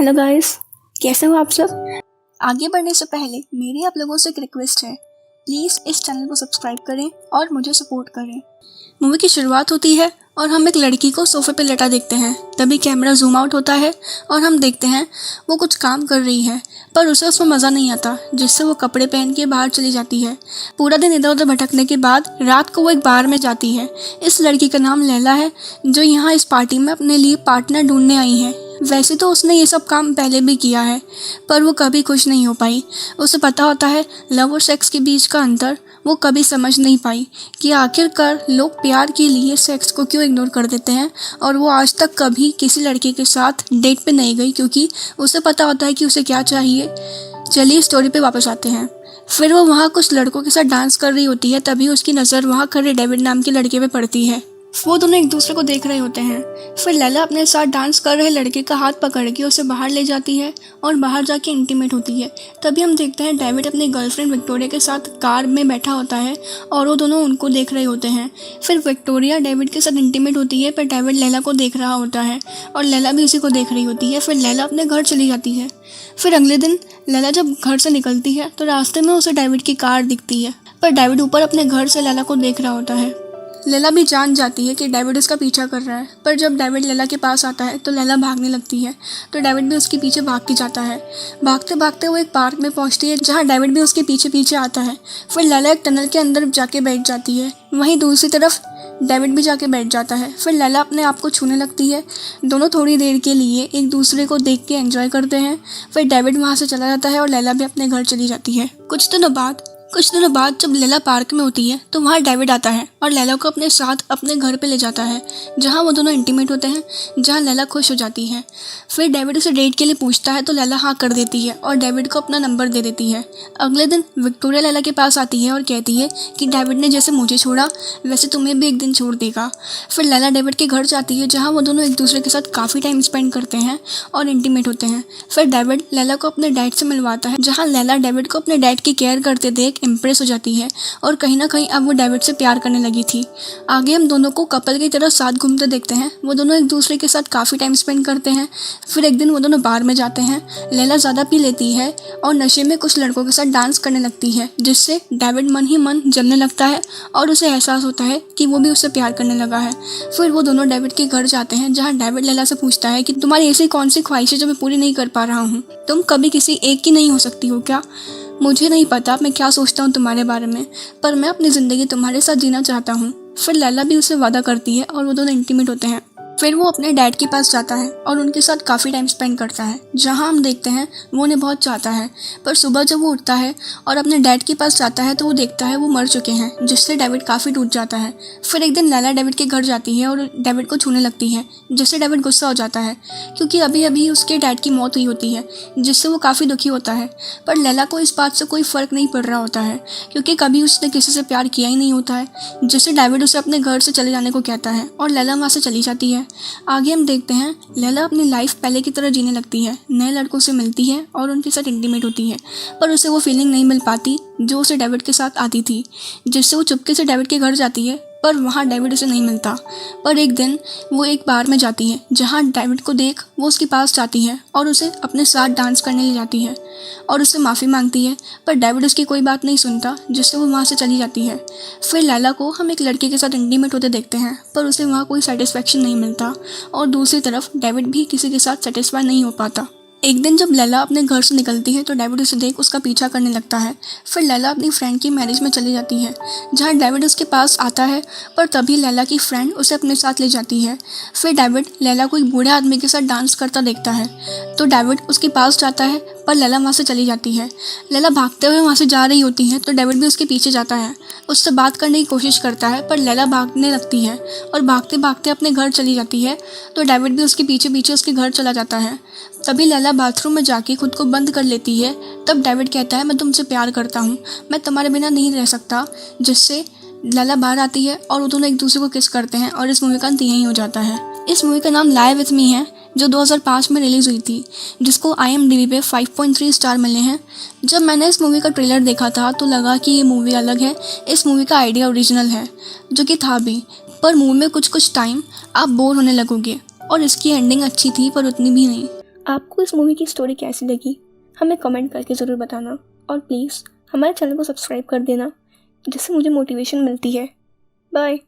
Hello guys, कैसे हो आप सब। आगे बढ़ने से पहले मेरी आप लोगों से एक रिक्वेस्ट है, प्लीज़ इस चैनल को सब्सक्राइब करें और मुझे सपोर्ट करें। मूवी की शुरुआत होती है और हम एक लड़की को सोफे पे लेटा देखते हैं। तभी कैमरा जूम आउट होता है और हम देखते हैं वो कुछ काम कर रही है, पर उसे उसमें मज़ा नहीं आता, जिससे वो कपड़े पहन के बाहर चली जाती है। पूरा दिन इधर उधर भटकने के बाद रात को वो एक बार में जाती है। इस लड़की का नाम लैला है, जो यहाँ इस पार्टी में अपने लिए पार्टनर ढूंढने आई है। वैसे तो उसने ये सब काम पहले भी किया है, पर वो कभी खुश नहीं हो पाई। उसे पता होता है लव और सेक्स के बीच का अंतर, वो कभी समझ नहीं पाई कि आखिरकार लोग प्यार के लिए सेक्स को क्यों इग्नोर कर देते हैं। और वो आज तक कभी किसी लड़के के साथ डेट पे नहीं गई, क्योंकि उसे पता होता है कि उसे क्या चाहिए। चलिए स्टोरी पे वापस आते हैं। फिर वो वहाँ कुछ लड़कों के साथ डांस कर रही होती है, तभी उसकी नज़र वहाँ खड़े डेविड नाम के लड़के पे पड़ती है। वो दोनों एक दूसरे को देख रहे होते हैं। फिर लैला अपने साथ डांस कर रहे लड़के का हाथ पकड़ के उसे बाहर ले जाती है और बाहर जाके इंटीमेट होती है। तभी हम देखते हैं डेविड अपनी गर्लफ्रेंड विक्टोरिया के साथ कार में बैठा होता है और वो दोनों उनको देख रहे होते हैं। फिर विक्टोरिया डेविड के साथ इंटीमेट होती है, पर डेविड लैला को देख रहा होता है और लैला भी उसी को देख रही होती है। फिर लैला अपने घर चली जाती है। फिर अगले दिन लैला जब घर से निकलती है तो रास्ते में उसे डेविड की कार दिखती है, पर डेविड ऊपर अपने घर से लैला को देख रहा होता है। लैला भी जान जाती है कि डेविड उसका पीछा कर रहा है, पर जब डेविड लैला के पास आता है तो लैला भागने लगती है, तो डेविड भी उसके पीछे भाग के जाता है। भागते भागते वो एक पार्क में पहुंचती है, जहां डेविड भी उसके पीछे पीछे आता है। फिर लैला एक टनल के अंदर जाके बैठ जाती है, वहीं दूसरी तरफ डेविड भी जाके बैठ जाता है। फिर लैला अपने आप को छूने लगती है। दोनों थोड़ी देर के लिए एक दूसरे को देख के एंजॉय करते हैं। फिर डेविड वहाँ से चला जाता है और लैला भी अपने घर चली जाती है। कुछ दिनों बाद जब लैला पार्क में होती है तो वहाँ डेविड आता है और लैला को अपने साथ अपने घर पे ले जाता है, जहाँ वो दोनों इंटीमेट होते हैं, जहाँ लैला खुश हो जाती है। फिर डेविड उसे डेट के लिए पूछता है तो लैला हाँ कर देती है और डेविड को अपना नंबर दे देती है। अगले दिन विक्टोरिया लैला के पास आती है और कहती है कि डेविड ने जैसे मुझे छोड़ा वैसे तुम्हें भी एक दिन छोड़ देगा। फिर लैला डेविड के घर जाती है, जहाँ वो दोनों एक दूसरे के साथ काफ़ी टाइम स्पेंड करते हैं और इंटीमेट होते हैं। फिर डेविड लैला को अपने डैड से मिलवाता है, जहाँ लैला डेविड को अपने डैड की केयर करते देख इम्प्रेस हो जाती है और कहीं ना कहीं अब वो डेविड से प्यार करने लगी थी। आगे हम दोनों को कपल की तरह साथ घूमते देखते हैं। वो दोनों एक दूसरे के साथ काफ़ी टाइम स्पेंड करते हैं। फिर एक दिन वो दोनों बार में जाते हैं। लैला ज़्यादा पी लेती है और नशे में कुछ लड़कों के साथ डांस करने लगती है, जिससे डेविड मन ही मन जलने लगता है और उसे एहसास होता है कि वो भी उससे प्यार करने लगा है। फिर वो दोनों डेविड के घर जाते हैं, जहाँ डेविड लैला से पूछता है कि तुम्हारी ऐसी कौन सी ख्वाहिश है जो मैं पूरी नहीं कर पा रहा हूँ। तुम कभी किसी एक की नहीं हो सकती हो क्या। मुझे नहीं पता मैं क्या सोचता हूँ तुम्हारे बारे में, पर मैं अपनी ज़िंदगी तुम्हारे साथ जीना चाहता हूँ। फिर लैला भी उससे वादा करती है और वो दोनों इंटीमेट होते हैं। फिर वो अपने डैड के पास जाता है और उनके साथ काफ़ी टाइम स्पेंड करता है, जहाँ हम देखते हैं वो उन्हें बहुत चाहता है। पर सुबह जब वो उठता है और अपने डैड के पास जाता है तो वो देखता है वो मर चुके हैं, जिससे डेविड काफ़ी टूट जाता है। फिर एक दिन लैला डेविड के घर जाती है और डेविड को छूने लगती है, जिससे डेविड गुस्सा हो जाता है, क्योंकि अभी अभी उसके डैड की मौत हुई होती है, जिससे वो काफ़ी दुखी होता है। पर लैला को इस बात से कोई फ़र्क नहीं पड़ रहा होता है, क्योंकि कभी उसने किसी से प्यार किया ही नहीं होता है, जिससे डेविड उसे अपने घर से चले जाने को कहता है और लैला वहाँ से चली जाती है। आगे हम देखते हैं लैला अपनी लाइफ पहले की तरह जीने लगती है, नए लड़कों से मिलती है और उनके साथ इंटीमेट होती है, पर उसे वो फीलिंग नहीं मिल पाती जो उसे डेविड के साथ आती थी, जिससे वो चुपके से डेविड के घर जाती है, पर वहाँ डेविड उसे नहीं मिलता। पर एक दिन वो एक बार में जाती है, जहाँ डेविड को देख वो उसके पास जाती है और उसे अपने साथ डांस करने ले जाती है और उससे माफ़ी मांगती है, पर डेविड उसकी कोई बात नहीं सुनता, जिससे वो वहाँ से चली जाती है। फिर लैला को हम एक लड़के के साथ इंटीमेट होते देखते हैं, पर उसे वहाँ कोई सेटिस्फेक्शन नहीं मिलता और दूसरी तरफ डेविड भी किसी के साथ सेटिस्फाई नहीं हो पाता। एक दिन जब लैला अपने घर से निकलती है तो डेविड उसे देख उसका पीछा करने लगता है। फिर लैला अपनी फ्रेंड की मैरिज में चली जाती है, जहाँ डेविड उसके पास आता है, पर तभी लैला की फ्रेंड उसे अपने साथ ले जाती है। फिर डेविड लैला को एक बूढ़े आदमी के साथ डांस करता देखता है, तो डेविड उसके पास जाता है, पर लैला वहाँ से चली जाती है। लैला भागते हुए वहाँ से जा रही होती है तो डेविड भी उसके पीछे जाता है, उससे बात करने की कोशिश करता है, पर लैला भागने लगती है और भागते भागते अपने घर चली जाती है, तो डेविड भी उसके पीछे पीछे उसके घर चला जाता है। तभी लैला बाथरूम में जाके खुद को बंद कर लेती है। तब डेविड कहता है मैं तुमसे प्यार करता हूँ, मैं तुम्हारे बिना नहीं रह सकता, जिससे लैला बाहर आती है और वो दोनों एक दूसरे को किस करते हैं और इस मूवी का अंत यही हो जाता है। इस मूवी का नाम लाइव विथ मी है, जो 2005 में रिलीज़ हुई थी, जिसको IMDb पे 5.3 स्टार मिले हैं। जब मैंने इस मूवी का ट्रेलर देखा था तो लगा कि ये मूवी अलग है, इस मूवी का आइडिया ओरिजिनल है, जो कि था भी, पर मूवी में कुछ टाइम आप बोर होने लगोगे और इसकी एंडिंग अच्छी थी पर उतनी भी नहीं। आपको इस मूवी की स्टोरी कैसी लगी हमें कमेंट करके ज़रूर बताना, और प्लीज़ हमारे चैनल को सब्सक्राइब कर देना, जिससे मुझे मोटिवेशन मिलती है। बाय।